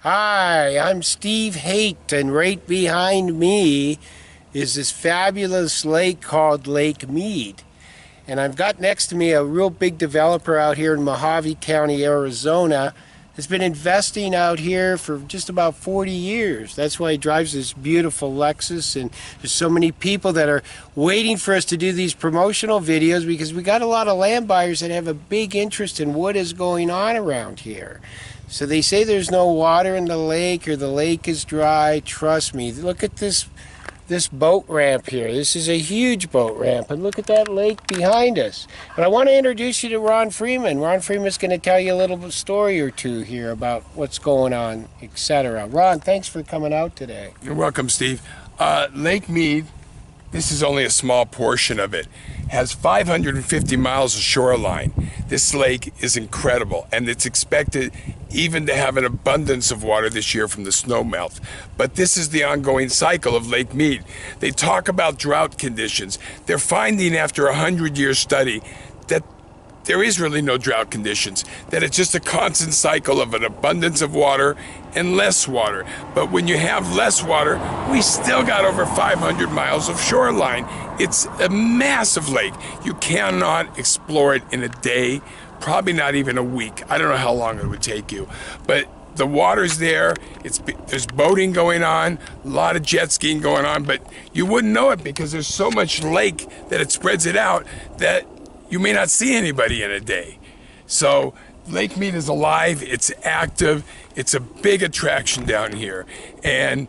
Hi, I'm Steve Haight, and right behind me is this fabulous lake called Lake Mead. And I've got next to me a real big developer out here in Mojave County, Arizona, has been investing out here for just about 40 years. That's why he drives this beautiful Lexus, and there's so many people that are waiting for us to do these promotional videos because we got a lot of land buyers that have a big interest in what is going on around here. So they say there's no water in the lake or the lake is dry. Trust me. Look at this boat ramp here. This is a huge boat ramp, and look at that lake behind us. But I want to introduce you to Ron Freeman. Ron Freeman's going to tell you a little story or two here about what's going on, etc. Ron, thanks for coming out today. You're welcome, Steve. Lake Mead, this is only a small portion of it, has 550 miles of shoreline. This lake is incredible, and it's expected even to have an abundance of water this year from the snow melt. But this is the ongoing cycle of Lake Mead. They talk about drought conditions. They're finding after a 100-year study that there is really no drought conditions, that it's just a constant cycle of an abundance of water and less water. But when you have less water, we still got over 500 miles of shoreline. It's a massive lake. You cannot explore it in a day, probably not even a week. I don't know how long it would take you. But the water's there, there's boating going on, a lot of jet skiing going on, but you wouldn't know it because there's so much lake that it spreads it out that you may not see anybody in a day. So Lake Mead is alive, it's active, it's a big attraction down here. And